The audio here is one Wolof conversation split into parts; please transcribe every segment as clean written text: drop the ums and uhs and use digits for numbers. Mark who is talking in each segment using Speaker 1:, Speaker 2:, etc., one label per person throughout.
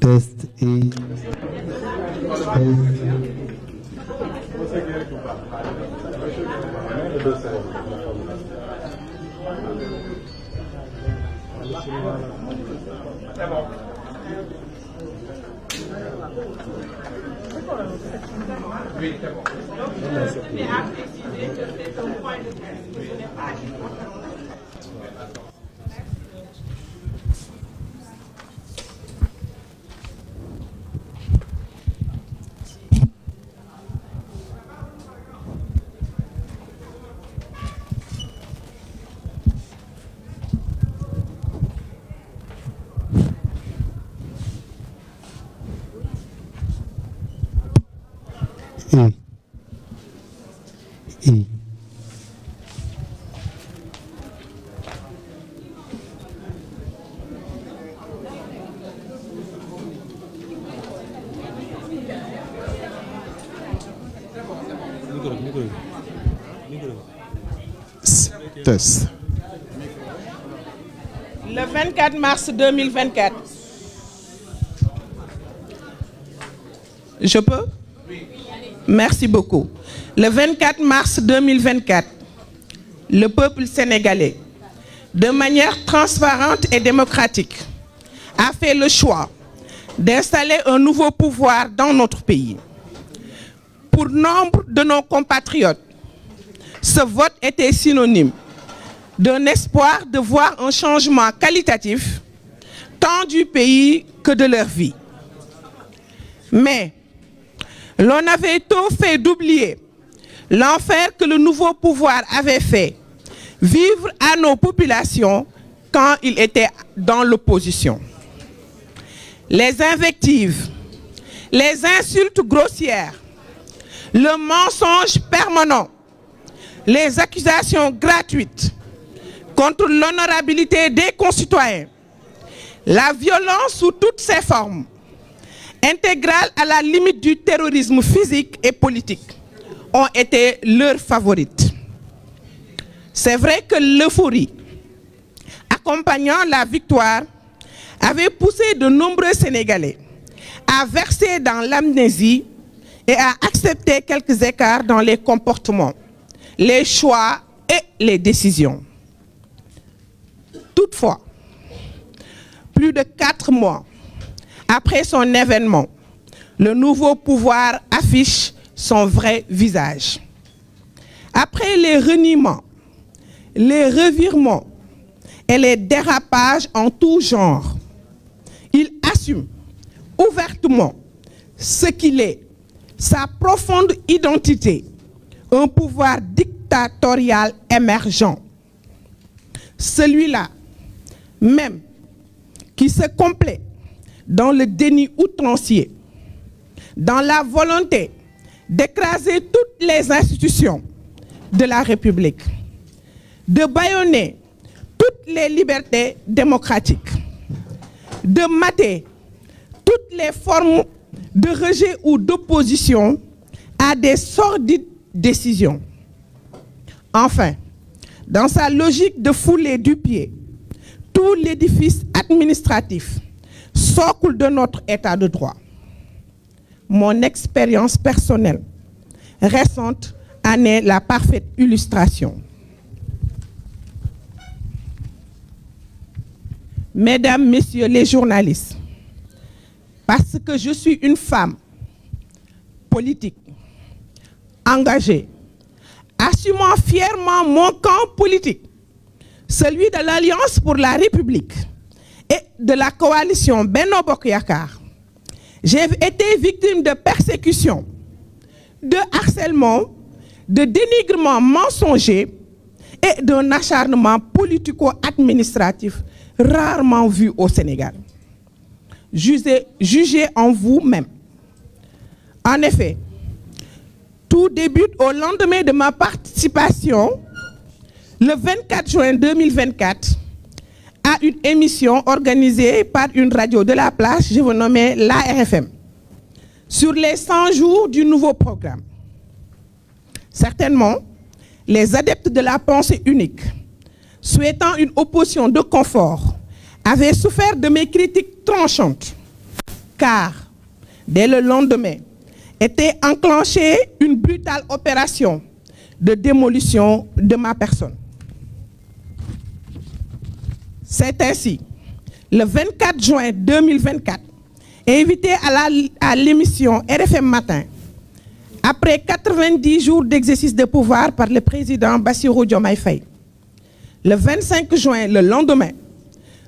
Speaker 1: Test et
Speaker 2: Oui, c'est bon. Mais à préciser que c'est un point de test, ce n'est pas important.
Speaker 1: Test.
Speaker 2: Le 24 mars 2024. Je peux? Merci beaucoup. Le 24 mars 2024, le peuple sénégalais, de manière transparente et démocratique, a fait le choix d'installer un nouveau pouvoir dans notre pays. Pour nombre de nos compatriotes, ce vote était synonyme d'un espoir de voir un changement qualitatif tant du pays que de leur vie. Mais l'on avait tôt fait d'oublier l'enfer que le nouveau pouvoir avait fait vivre à nos populations quand il était dans l'opposition. Les invectives, les insultes grossières, le mensonge permanent, les accusations gratuites contre l'honorabilité des concitoyens, la violence sous toutes ses formes, intégrale à la limite du terrorisme physique et politique, ont été leurs favorites. C'est vrai que l'euphorie accompagnant la victoire avait poussé de nombreux Sénégalais à verser dans l'amnésie et à accepter quelques écarts dans les comportements, les choix et les décisions. Toutefois, plus de 4 mois après son événement, le nouveau pouvoir affiche son vrai visage. Après les reniements, les revirements et les dérapages en tout genre, il assume ouvertement ce qu'il est, sa profonde identité, un pouvoir dictatorial émergent. Celui-là même qui se complaît dans le déni outrancier, dans la volonté d'écraser toutes les institutions de la République, de bâillonner toutes les libertés démocratiques, de mater toutes les formes de rejet ou d'opposition à des sordides décisions. Enfin, dans sa logique de fouler du pied tout l'édifice administratif, socle de notre état de droit. Mon expérience personnelle récente en est la parfaite illustration. Mesdames, Messieurs les journalistes, parce que je suis une femme politique, engagée, assumant fièrement mon camp politique, celui de l'Alliance pour la République et de la coalition Benno Bokk Yakaar, j'ai été victime de persécutions, de harcèlement, de dénigrement mensonger et d'un acharnement politico-administratif rarement vu au Sénégal. Jugez en vous-même. En effet, tout débute au lendemain de ma participation, le 24 juin 2024, à une émission organisée par une radio de la place, je vous nommais l'ARFM, sur les 100 jours du nouveau programme. Certainement, les adeptes de la pensée unique, souhaitant une opposition de confort, avaient souffert de mes critiques tranchantes, car dès le lendemain était enclenchée une brutale opération de démolition de ma personne. C'est ainsi, le 24 juin 2024, invité à l'émission RFM Matin, après 90 jours d'exercice de pouvoir par le président Bassirou Diomaye Faye, le 25 juin, le lendemain,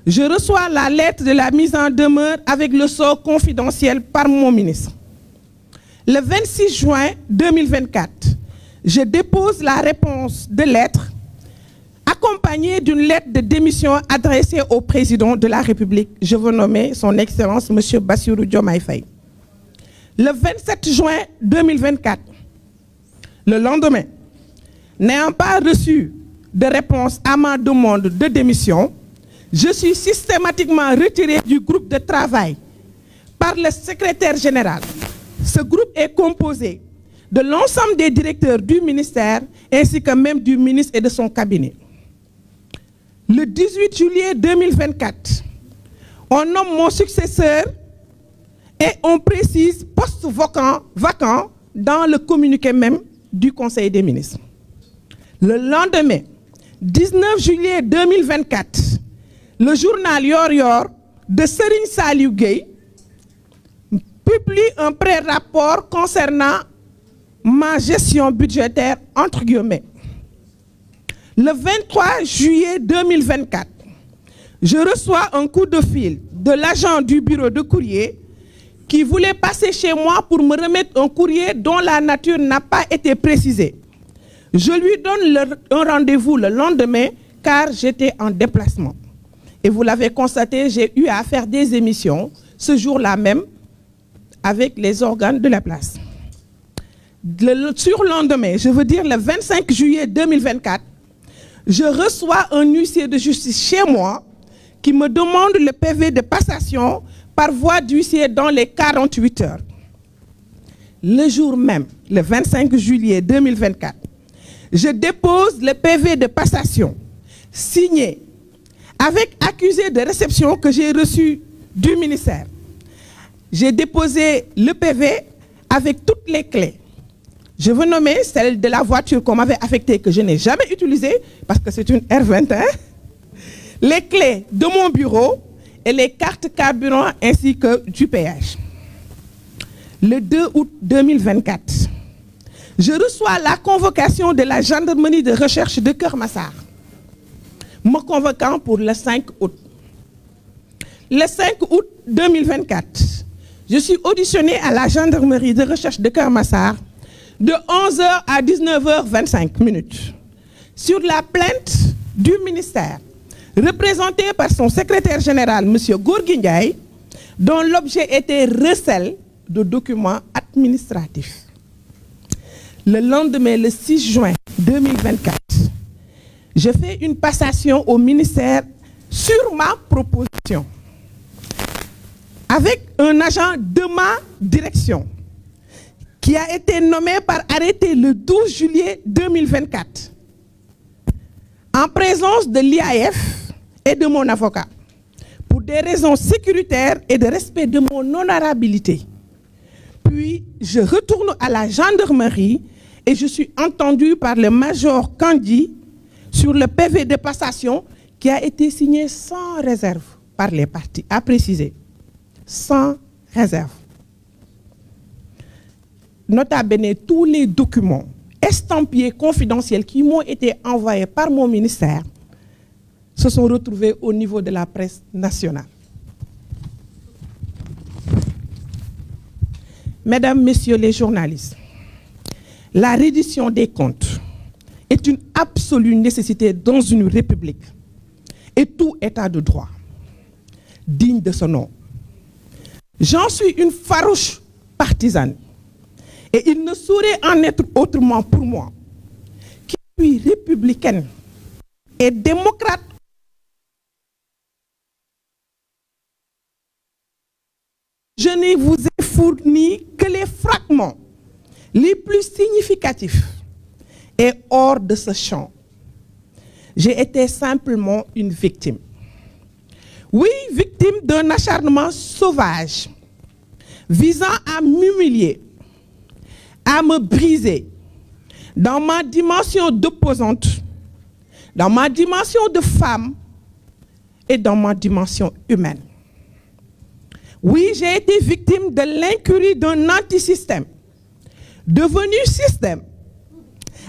Speaker 2: je reçois la lettre de la mise en demeure avec le sceau confidentiel par mon ministre. Le 26 juin 2024, je dépose la réponse de lettre accompagnée d'une lettre de démission adressée au président de la République. Je veux nommer son Excellence M. Bassirou Diomaye Faye. Le 27 juin 2024, le lendemain, n'ayant pas reçu de réponse à ma demande de démission, je suis systématiquement retiré du groupe de travail par le secrétaire général. Ce groupe est composé de l'ensemble des directeurs du ministère ainsi que même du ministre et de son cabinet. Le 18 juillet 2024, on nomme mon successeur et on précise poste vacant dans le communiqué même du Conseil des ministres. Le lendemain, 19 juillet 2024, le journal Yor Yor de Serigne Saliou Gueye publie un pré-rapport concernant ma gestion budgétaire entre guillemets. Le 23 juillet 2024, je reçois un coup de fil de l'agent du bureau de courrier qui voulait passer chez moi pour me remettre un courrier dont la nature n'a pas été précisée. Je lui donne un rendez-vous le lendemain car j'étais en déplacement. Et vous l'avez constaté, j'ai eu à faire des émissions ce jour-là même avec les organes de la place. Le surlendemain, je veux dire le 25 juillet 2024, je reçois un huissier de justice chez moi qui me demande le PV de passation par voie d'huissier dans les 48 heures. Le jour même, le 25 juillet 2024, je dépose le PV de passation signé avec accusé de réception que j'ai reçu du ministère. J'ai déposé le PV avec toutes les clés. Je veux nommer celle de la voiture qu'on m'avait affectée que je n'ai jamais utilisée parce que c'est une R21, les clés de mon bureau et les cartes carburant ainsi que du péage. Le 2 août 2024, je reçois la convocation de la gendarmerie de recherche de Keur Massar, me convoquant pour le 5 août. Le 5 août 2024, je suis auditionné à la gendarmerie de recherche de Keur Massar de 11h à 19h25 sur la plainte du ministère représentée par son secrétaire général, M. Gorgui Ndiaye, dont l'objet était recel de documents administratifs. Le lendemain, le 6 juin 2024, je fais une passation au ministère sur ma proposition avec un agent de ma direction qui a été nommé par arrêté le 12 juillet 2024 en présence de l'IAF et de mon avocat pour des raisons sécuritaires et de respect de mon honorabilité. Puis, je retourne à la gendarmerie et je suis entendu par le major Kandi sur le PV de passation qui a été signé sans réserve par les parties, à préciser, sans réserve. Nota bene, tous les documents estampillés confidentiels qui m'ont été envoyés par mon ministère se sont retrouvés au niveau de la presse nationale. Mesdames, Messieurs les journalistes, la reddition des comptes est une absolue nécessité dans une république et tout état de droit digne de ce nom. J'en suis une farouche partisane et il ne saurait en être autrement pour moi qui suis républicaine et démocrate. Je ne vous ai fourni que les fragments les plus significatifs et hors de ce champ. J'ai été simplement une victime. Oui, victime d'un acharnement sauvage visant à m'humilier, à me briser dans ma dimension d'opposante, dans ma dimension de femme et dans ma dimension humaine. Oui, j'ai été victime de l'incurie d'un antisystème, devenu système,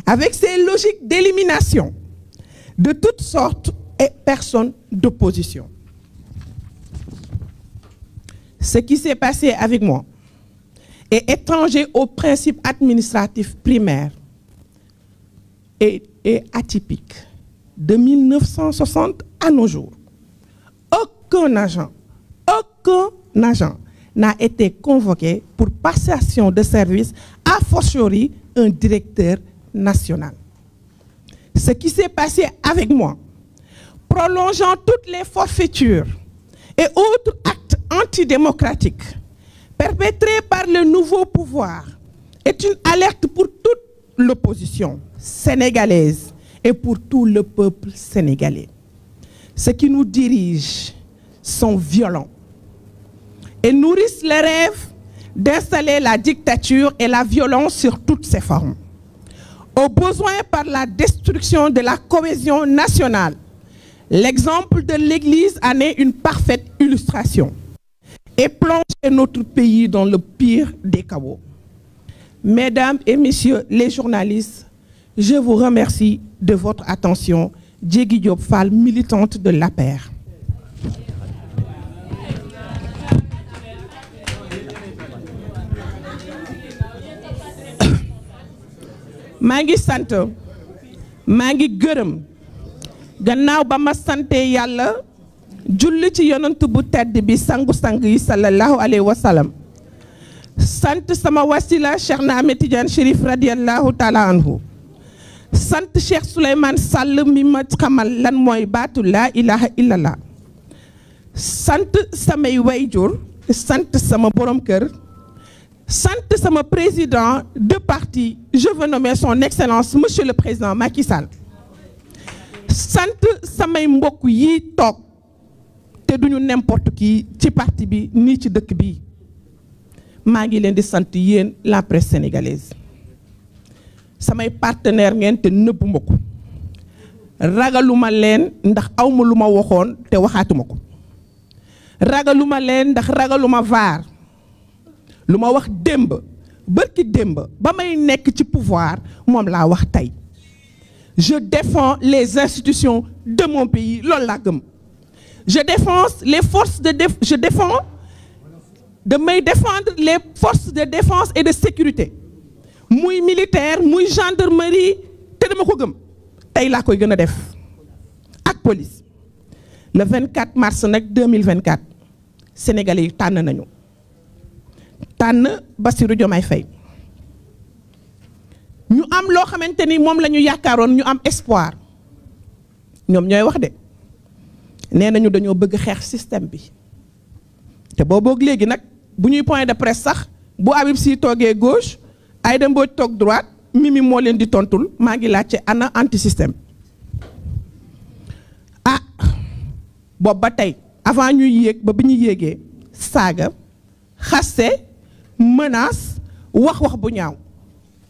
Speaker 2: avec ses logiques d'élimination de toutes sortes et personnes d'opposition. Ce qui s'est passé avec moi est étranger aux principes administratifs primaires et atypique. De 1960 à nos jours, aucun agent n'a été convoqué pour passation de service, a fortiori un directeur national. Ce qui s'est passé avec moi, prolongeant toutes les forfaitures et autres actes antidémocratiques perpétrés par le nouveau pouvoir, est une alerte pour toute l'opposition sénégalaise et pour tout le peuple sénégalais. Ceux qui nous dirigent sont violents et nourrissent le rêve d'installer la dictature et la violence sur toutes ses formes. Au besoin par la destruction de la cohésion nationale. L'exemple de l'Église en est une parfaite illustration et plonge notre pays dans le pire des chaos. Mesdames et messieurs les journalistes, je vous remercie de votre attention. Diégui Diop Fall, militante de l'APR. maa ngi sant maa ngi gërëm gannaaw ba ma sante yàlla julli ci yonent bu tedd bi sangu-sang yi sallallahu alayhi wa sallam sant sama wasila Cheikh na Ahmed Tidiane Chérif radiyallahu taala anhu sant Cheikh Souleymane Sall mi ma xamal lan mooy baatu laa ilaha illallah sant samay wayjur sant sama borom kër sant sama président de parti, je veux nommer son excellence monsieur le président Macky Sall. Sant samay mbokk yi toog te duñu n'importe qui ci parti bi ni ci dëkk bi. Maa ngi leen di sant yéen la presse sénégalaise. Samay partenaire ngeen te nëbbuma ko. Ragaluma leen ndax awma lu ma waxoon te waxaatuma ko. Ragaluma leen ndax ragaluma vaar. lu ma wax démb bërki démb ba may nekk ci pouvoir moom laa wax tey je défends les institutions de mon pays loolu laa gëm je défends les forces de défendre les forces de défense et de sécurité muy militaire muy gendarmerie te dama ko gëm tey laa koy gën a def ak police le 24 mars nag 2024 sénégalais yi tànn nañu tànn Bassirou Diomaye Faye ñu am loo xamante ni moom la ñu yaakaaroon ñu am espoir ñoom ñooy wax de nee nañu dañoo bëgg xeex système bi te booboog léegi nag bu ñuy point de presse sax bu Habib Sy toogee gauche Aïda Mbodj toog droite Mimi moo leen di tontul maa ngi laajte ana anti système ah boobu ba tey avant ñuy yéeg ba bi ñu yéegee saaga xaste menace wax bu ñaaw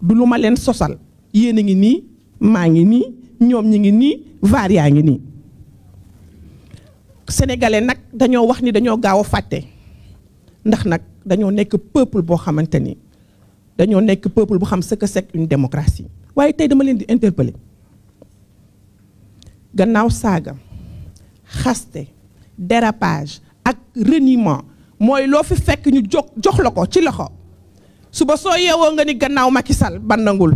Speaker 2: du lu ma leen sosal yéen a ngi nii maa ngi nii ñoom ñi ngi nii vaar yaa ngi nii sénégalais nag dañoo wax ni dañoo gaaw a fàtte ndax nag dañoo nekk peuple boo xamante ni dañoo nekk peuple bu xam ce que c'est une démocratie waaye tey dama leen di interpeller gannaaw saaga xaste dérapage ak reniement mooy loo fi fekk ñu jox la ko ci loxo suba soo yeewoo nga ni gannaaw Macky Sall bandangul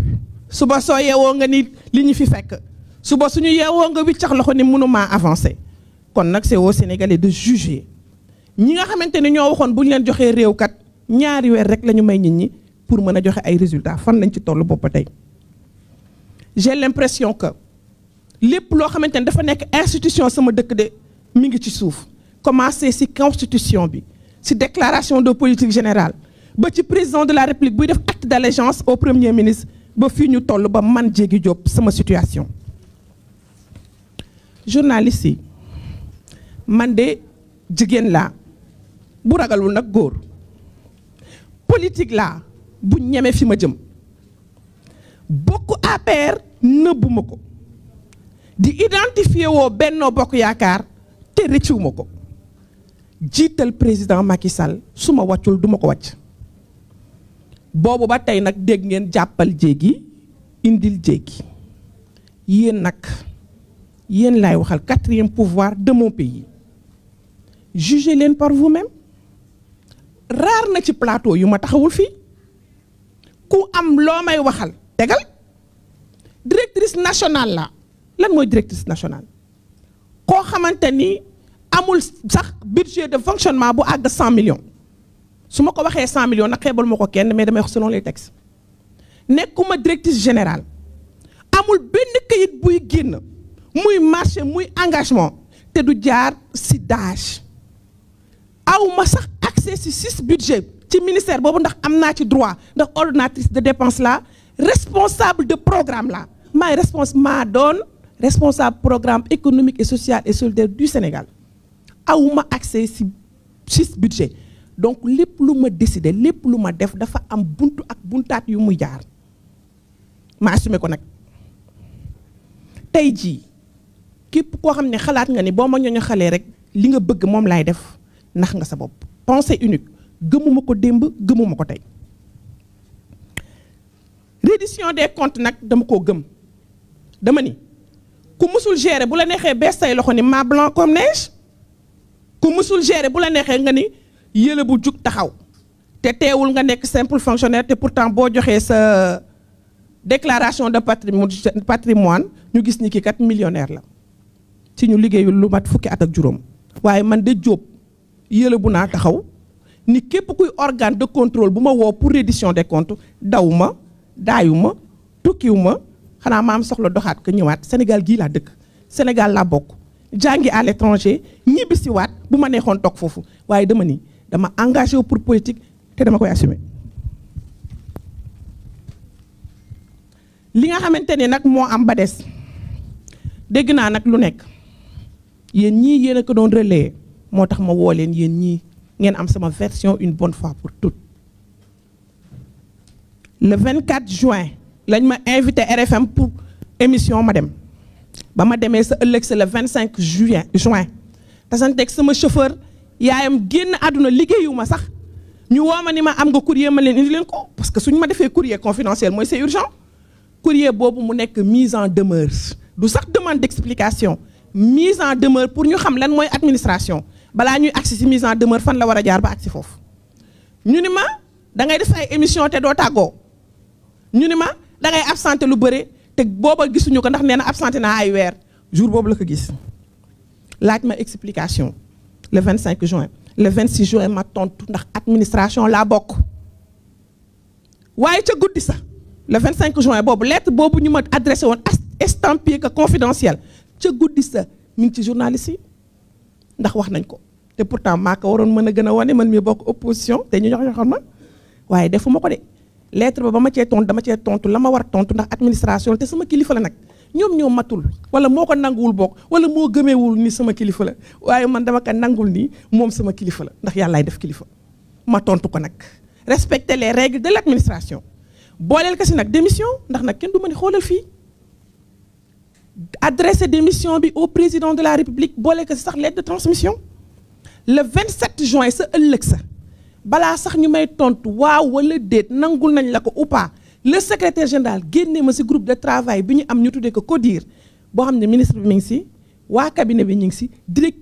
Speaker 2: suba soo yeewoo nga ni li ñu fi fekk suba suñu yeewoo nga wiccax loxo ni mënumaa avancer kon nag c'est aux Sénégalais de juger ñi nga xamante ni ñoo waxoon bu ñu leen joxee réew kat ñaari weer rek la ñu may nit ñi pour mën a joxe ay résultats fan lañ ci tollu bopp tey j'ai l'impression que lépp loo xamante ni dafa nekk institution sama dëkk de mi ngi ci suuf commencé ci constitution bi ci déclaration de politique générale ba ci président de la République buy def acte d'allégeance au premier ministre ba fii ñu toll ba man Diégui Diop sama situation journaliste yi man de jigéen laa bu ragalul nag góor politique laa bu ñeme fi ma jëm bokk APR nëbbuma ko di identifier woo Benno Bokk Yaakaar te rëccuwuma ko jiital président Macky Sall su ma wàccul duma ko wàcc boobu ba tey nag dégg ngeen jàppal jéegi indil jéegi yéen nag yéen laay waxal 4e pouvoir de mon pays jugez leen par vous-même raar na ci plateau yu ma taxawul fii ku am loo may waxal tegal directrice nationale la lan mooy directrice nationale koo xamante ni amul sax budget de fonctionnement bu àgg 100 millions su ma ko waxee 100 millions nag xeebal ma ko kenn mais damay wax selon les textes nekkuma directrice générale amul benn kayit buy génn muy marché muy engagement te du jaar si DAGE aw ma sax accès si 6 budget ci ministère boobu ndax am naa ci droit ndax ordonnatrice de dépense la responsable de programme la maay maa doon responsable programme économique et social et solidaire du Sénégal awuma accès si 6 budget donc lépp lu ma décider lépp lu ma def dafa am buntu ak buntaat yu muy jaar ma assumé ko nag tey jii képp koo xam ne xalaat nga ni boo ma ñooñu xalee rek li nga bëgg moom laay def nax nga sa bopp pensée unique gëmuma ko démb gëmuma ko tey reddition des comptes nag dama koo gëm dama ni ku musul gérer bu la neexee bees say loxo ni ma blanc comme neige ku musul gérer bu la neexee nga ni yële bu jug taxaw te teewul nga nekk simple fonctionnaire te pourtant boo joxee sa déclaration de patrimoine ñu gis ni ki kat millionnaire la ci ñu liggéeyul lu mat fukki at ak juróom waaye man de Jóob yële bu naa taxaw ni képp kuy organe de contrôle bu ma woo pour reddition des comptes daw ma daayu ma tukkiw ma xanaa ma am soxla doxaat ko ñëwaat Sénégal gii laa dëkk Sénégal laa bokk jàngi à l'étranger ñibbi si waat bu ma neexoon toog foofu waaye dama ni dama engagé wu pour politique te dama koy assumer. li nga xamante ne nag moo am ba des dégg naa nag lu nekk yéen ñii yéen a ko doon relayer moo tax ma woo leen yéen ñii ngeen am sama version une bonne fois pour toutes. Le 24 juin lañ ma invité RFM pour émission ma dem ba ma demee sa ëllëg sa le 25 juin tasanteeg sama chauffeur yaayam génn àdduna liggéeyuma sax ñu woo ma ni ma am nga courrier ma leen indi leen ko parce que suñu ma defee courrier confidentiel mooy c'est urgent. Courrier boobu mu nekk mise en demeure du sax demande d'explication mise en demeure pour ñu xam lan mooy administration balaa ñuy agsi ci mise en demeure fan la war a jaar ba agsi foofu. ñu ni ma da ngay def ay émission te doo tàggoo ñu ni ma da ngay absenté lu bëre te booba gisuñu ko ndax nee na absenté naa ay weer jour boobu la ko gis laaj ma explication le 25 juin le 26 juin ma tontu ndax administration laa bokk waaye ca guddi sax. Le 25 juin boobu lettre boobu ñu ma adressé woon estampillé que confidentiel ca guddi sa mi ngi ci journaliste yi ndax wax nañ ko te pourtant maa ko waroon mën a gën a wane man mi bokk opposition te ñu ñoxoon ma waaye defuma ko de lettre ba ma cee tontu dama cee tontu la ma war tontu ndax administration te sama kilifa la nag ñoom ñoo matul wala moo ko nanguwul bokk wala moo gëmeewul ni sama kilifa la waaye man dama ko nangul nii moom sama kilifa la ndax yàllaay def kilifa ma tontu ko nag respecter les règles de l'administration. booleel ko si nag démission ndax nag kenn du ma ni xoolal fii adressé démission bi au président de la république booleel ko si sax lettre de transmission le 27 juin sa ëllëg sa balaa sax ñu may tontu waaw wala déet nangul nañ la ko ou pas le secrétaire général génne ma si groupe de travail bi ñu am ñu tuddee ko CODIR boo xam ne ministre bi mi ngi si waa cabinet bi ñu ngi si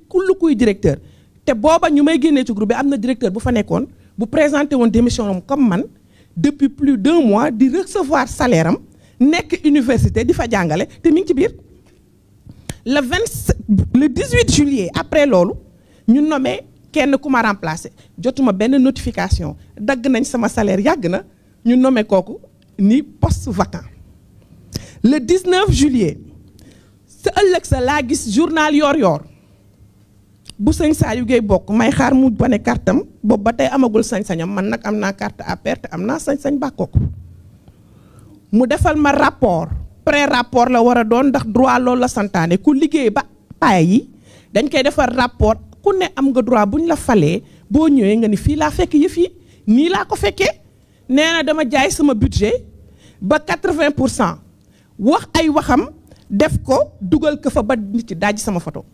Speaker 2: kullu kuy directeur te booba ñu may génnee ci groupe bi am na directeur bu fa nekkoon bu présenté woon démission am comme man. Depuis plus d'1 mois di recevoir salaire am nekk université di fa jàngale te mi ngi ci biir le 18 juillet après loolu ñu nommé kenn ku ma remplacé jotuma benn notification dagg nañ sama salaire yàgg na ñu nommé kooku ni poste vacant le 19 juillet sa ëllëg sa laa gis journal Yoor-Yoor bu sëñ Saliou Gueye bokk may xaar mu bane kartam boobu ba tey amagul sañ-sañam man nag am naa carte APR te am naa sañ-sañ bàkkooku mu defal ma rapport pré-rapport la war a doon ndax droit loolu la santaane ku liggéey ba paay yi dañ koy defar rapport ku ne am nga droit bu ñu la falee boo ñëwee nga ni fii laa fekk yëf yi nii laa ko fekkee nee na dama jaay sama budget ba 80% wax ay waxam def ko dugal ko fa ba nit ci dajji sama photo.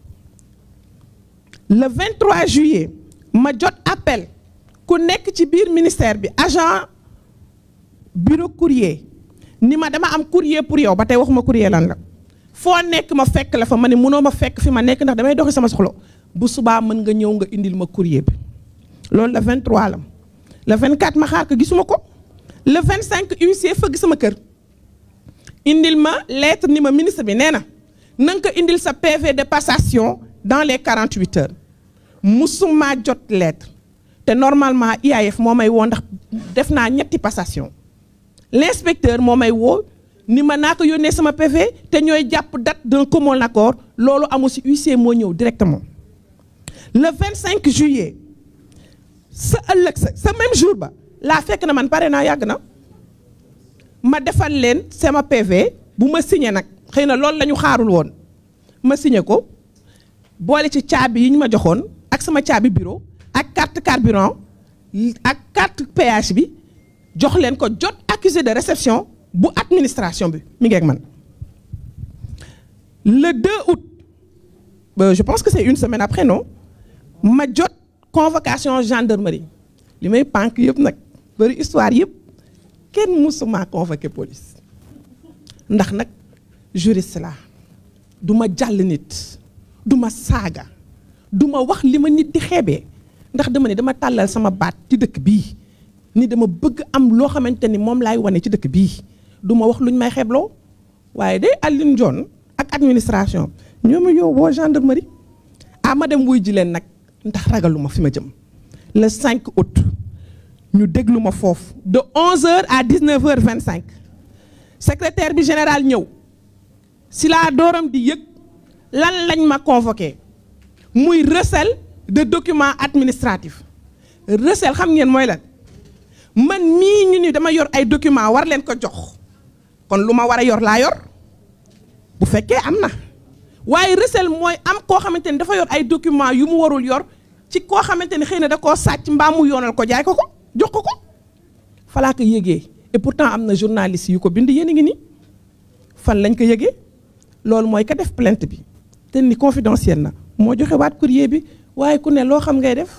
Speaker 2: Le 23 juillet ma jot appel ku nekk ci biir ministère bi agent bureau courrier ni ma dama am courrier pour yow ba tey waxuma courrier lan la foo nekk ma fekk la fa ma ne mënoo ma fekk fi ma nekk ndax damay doxi sama soxla bu subaa mën nga ñëw nga indil ma courrier bi loolu le 23 la le 24 ma xaar ko gisuma ko le 25 huissier fëgg sama kër indil ma lettre ni ma ministre bi nee na nga ko indil sa PV de passation dans les 48 heures musuma jot lettre te normalement IAF moo may woo ndax def naa ñetti passation l'inspecteur moo may woo ni ma naa ko yónnee sama PV te ñooy jàpp date d'un commun accord loolu amul si huissier moo ñëw directement le 25 juillet sa ëllëg sa même jour ba laa fekk na man pare naa yàgg na ma defal leen sama PV bu ma signé nag xëy na loolu la ñu xaarul woon ma signé ko boole ci caabi yi ñu ma joxoon ak sama caabi bureau ak carte carburant ak carte péage bi jox leen ko jot accusé de réception bu administration bi mi ngi ak man le 2 août je pense que c'est une semaine après non ma jot convocation gendarmerie li may pànk yëpp nag bari histoire yëpp kenn musuma convoqué police ndax nag juriste la du ma jàll nit du ma saaga du ma wax li ma nit di xeebee ndax dama ne dama tàllal sama baat ci dëkk bii ni dama bëgg am loo xamante ni moom laay wane ci dëkk bii du ma wax luñ may xeebloo waaye day Alioune Dione ak administration ñoo ma yow woo gendarmerie ma dem wuy ji leen nag ndax ragaluma fi ma jëm le 5 août ñu déglu ma foofu de 11h à 19h25 secrétaire bi général ñëw si laa dooram di yëg lan lañ ma convoqué muy recel de documents administratifs recel xam ngeen mooy lan man mii ñu ni dama yor ay documents war leen ko jox kon lu ma war a yor laa yor bu fekkee am na waaye recel mooy am koo xamante ni dafa yor ay documents yu mu warul yor ci koo xamante ni xëy na da koo sàcc mbaa mu yoonal ko jaay ko ko jox ko ko falaa ko yëgee et pourtant am na journaliste yu ko bind yéen a ngi ni fan lañ ko yëgee loolu mooy ka def plainte bi te ni confidentiel na moo joxe waat courrier bi waaye ku ne loo xam ngay def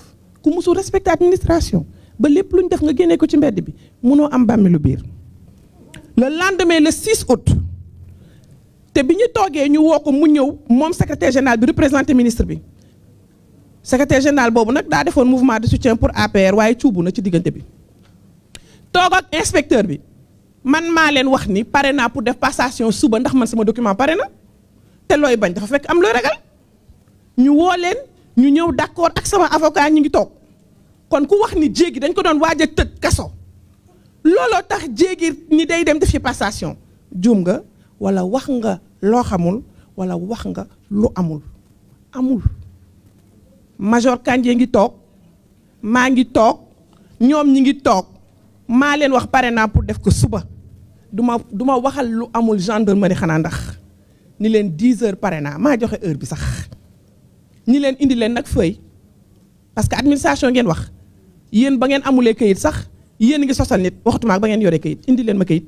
Speaker 2: ku musul respecter administration ba lépp luñ def nga génnee ko ci mbedd bi munoo am bàmmeelu biir le lendemain le 6 août te bi ñu toogee ñu woo ko mu ñëw moom secrétaire général bi représenté ministre bi secrétaire général boobu nag daa defoon mouvement de soutien pour APR waaye cuubu na ci diggante bi toog ak inspecteur bi man maa leen wax ni pare naa pour def passation suba ndax man sama document pare na te looy bañ dafa fekk am looy ragal ñu woo leen ñu ñëw d'accord ak sama avocat ñu ngi toog kon ku wax ni jéegi dañ ko doon waaj a tëj kaso looloo tax jéegi ni day dem def ci passation juum nga wala wax nga loo xamul wala wax nga lu amul major Kandji ngi toog maa ngi toog ñoom ñi ngi toog maa leen wax pare naa pour def ko suba du ma waxal lu amul gendarmerie xanaa ndax ni leen 10 heures pare naa maa joxe heure bi sax ñi leen indi leen nag feuille parce que administration ngeen wax yéen ba ngeen amulee kayit sax yéen ngi sosal nit waxatuma ak ba ngeen yoree kayit indi leen ma kayit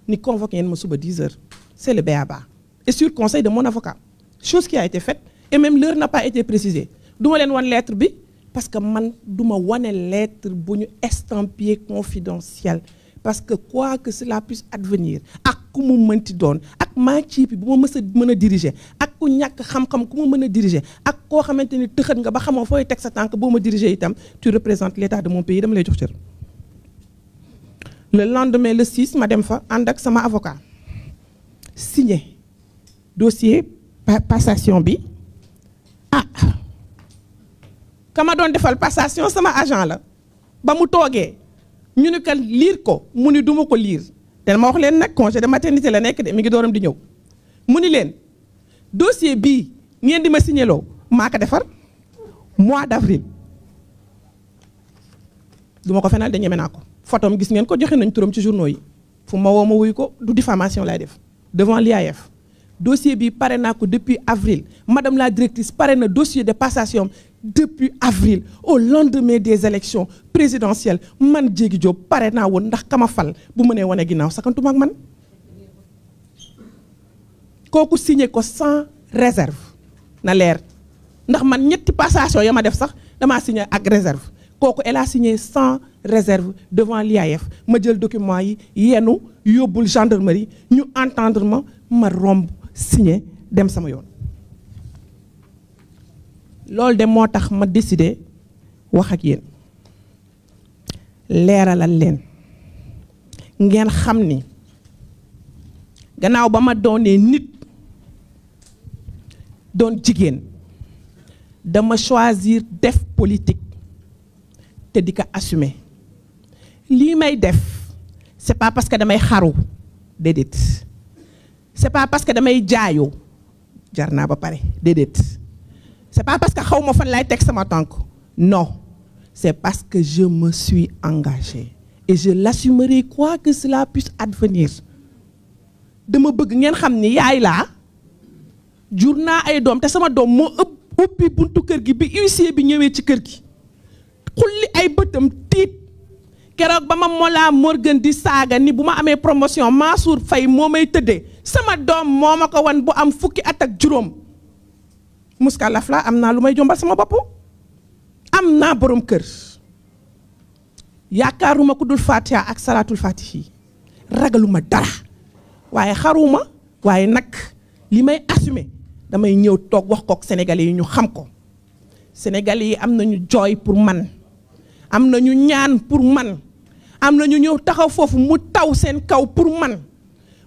Speaker 2: ni convoqué ngeen ma suba 10 heures c'est le b.a.-ba et sur conseil de mon avocat chose qui a été faite et même l'heure n'a pas été précisée duma leen wan lettre bi parce que man duma wane lettre bu ñu estampillé confidentiel parce que quoi que cela puisse advenir ak ku mu mënti doon ak maa ciipi bu ma mën a diriger ak ku ñàkk xam-xam ku ma mën a diriger ak koo xamante ni tëxat nga ba xamoo fooy teg sa tànk boo ma diriger itam tu représentes l'état de mon pays dama lay jox cër. Le lendemain le 6 ma dem fa ànd ak sama avocat signé dossier passation bi kama doon defal passation sama agent la ba mu toogee ñu ne ko lire ko mu ni duma ko lire te ma wax leen nag congé de maternité la nekk de mi ngi dooram di ñëw mu ni leen dossier bii ngeen di ma signéloo maa ko defar mois d'avril duma ko fenal de ñeme naa ko photom gis ngeen ko joxe nañ turam ci journaux yi fu ma woo ma wuyu ko du diffamation lay def devant l'IAF dossier bi pare naa ko depuis avril madame la directrice pare na dossier de passation depuis avril au lendemain des élections présidentielles man Diégui Diop pare naa woon ndax kama fal bu mënee wane ginnaaw sakantuma ak man kooku signé ko sans réserve na leer ndax man ñetti passation ya ma def sax damaa signé ak réserve kooku elle a signé sans réserve devant l'IAF ma jël document yi yenu yóbbul gendarmerie ñu entendre ma romb signé dem sama yoon loolu de moo tax ma décidé wax ak yéen leeralal leen ngeen xam ni gannaaw ba ma doonee nit doon jigéen dama choisir def politique te di ko assumer lii may def c'est pas parce que damay xaru déedéet c'est pas parce que damay jaayoo jar naa ba pare déedéet c'est pas parce que xaw ma fan lay teg sama tànk non c'est parce que je me suis engagée et je l'assumerai quoi que cela puisse advenir dama bëgg ngeen xam ni yaay laa jur naa ay doom te sama doom moo ubbi buntu kër gi bi huissier bi ñëwee ci kër gi xulli ay bëtam tiit keroog ba ma Mollah Morgun di saaga ni bu ma amee promotion Mansour Faye moo may tëddee sama doom moo ma ko wan bu am fukki at ak juróom muskalaf la am naa lu may jombal sama bopp am naa borom kër yaakaaruma ku dul Fatiha ak salaatul fatihi ragaluma dara waaye xaruma waaye nag li may assumer damay ñëw toog wax kook sénégalais yi ñu xam ko sénégalais yi am nañu jooy pour man am nañu ñaan pour man am nañu ñëw taxaw foofu mu taw seen kaw pour man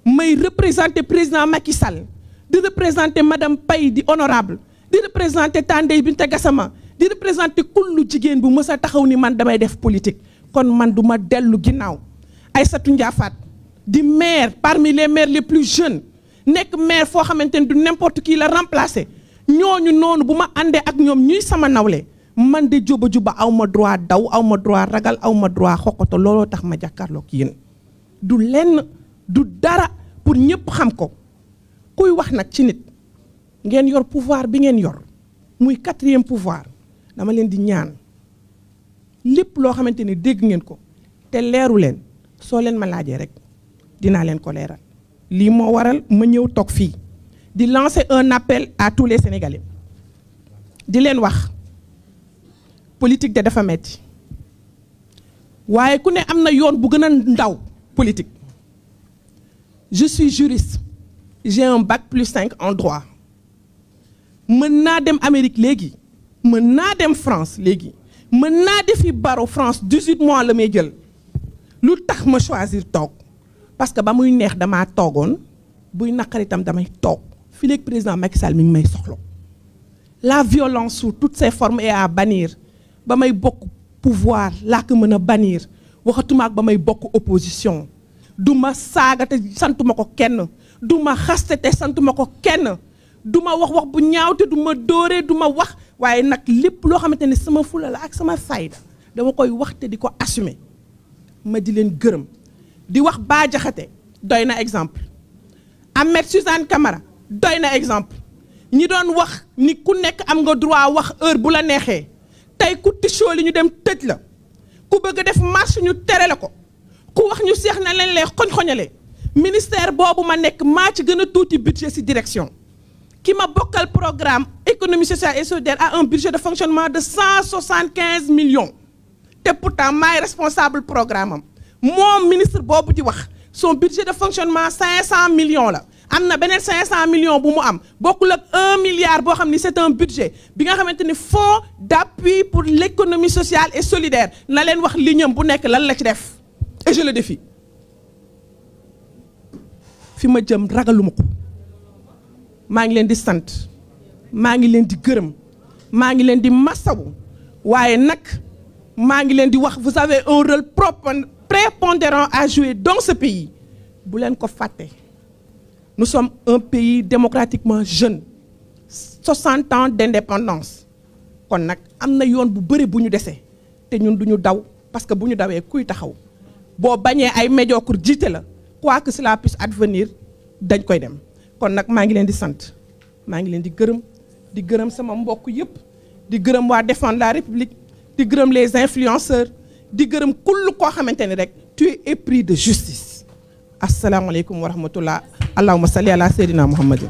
Speaker 2: may représenter président Macky Sall di représenter madame Paye di honorable di représenter Tandey Binta Gassama di représenter kullu jigéen bu mës a taxaw ni man damay def politique kon man du ma dellu ginnaaw Aïssatou Ndiafate di maire parmi les maires les plus jeunes nekk maire foo xamante ni du n'importe qui la remplacer ñooñu noonu bu ma àndee ak ñoom ñuy sama nawle man de juba aw ma droit daw aw ma droit ragal aw ma droit xoqato looloo tax ma jàkkaarloog yéen du lenn du dara pour ñëpp xam ko kuy wax nag ci nit ngeen yor pouvoir bi ngeen yor muy 4e pouvoir dama leen di ñaan lépp loo xamante ni dégg ngeen ko te leeru leen soo leen ma laajee rek dinaa leen ko leeral lii moo waral ma ñëw toog fii di lancer un appel à tous les Sénégalais di leen wax politique de dafa metti waaye ku ne am na yoon bu gën a ndaw politique je suis juriste j'ai un bac +5 en droit mën naa dem Amérique léegi mën naa dem France léegi mën naa defi barreau France 18 mois la may jël lu tax ma choisir toog parce que ba muy neex damaa toogoon buy naqaritam damay toog fii léegi président Macky Sall mi ngi may soxla la violence sous toutes ses formes est à bannir ba may bokk pouvoir laa ko mën a bannir waxatuma ak ba may bokk opposition du ma saaga te santuma ko kenn du ma xaste te santuma ko kenn du ma wax bu ñaaw te du ma dóoree du ma wax waaye nag lépp loo xamante ni sama fula la ak sama fayda dama koy wax te di ko assumer ma di leen gërëm di wax Bah Diakhaté doy na exemple Ahmed Suzanne Camara doy na exemple ñi doon wax ni ku nekk am nga droit wax heure bu la neexee tey ku tichoo li ñu dem tëj la ku bëgg a def marche ñu tere la ko ku wax ñu seex na leen lay xoñ-xoñalee ministère boobu ma nekk maa ci gën a tuuti budget ci direction ki ma bokkal programme économie sociale et solidaire a un budget de fonctionnement de 175 millions te pourtant maay responsable programme am moom ministre boobu di wax son budget de fonctionnement 500 millions la am na beneen 500 millions bu mu am bokkul ak 1 milliard boo xam ni c'est un budget bi nga xamante ni fonds d'appui pour l'économie sociale et solidaire na leen wax liñam bu nekk lan la ci def et je le défie fi ma jëm ragaluma ko maa ngi leen di sant maa ngi leen di gërëm maa ngi leen di masawu waaye nag maa ngi leen di wax vous avez un rôle prépondérant à jouer dans ce pays bu leen ko fàtte nous sommes un pays démocratiquement jeune 60 ans d'indépendance kon nag am na yoon bu bëri bu ñu desee te ñun du ñu daw parce que bu ñu dawee kuy taxaw boo bañee ay médiocre jiite la quoi que cela puisse advenir dañ koy dem kon nag maa ngi leen di sant maa ngi leen di gërëm sama mbokk yëpp di gërëm waa défendre la République di gërëm les influenceurs di gërëm kull koo xamante ni rek tu es épris de justice asalaamaaleykum wa rahmatullah allahumma salli ala seydina muhammadin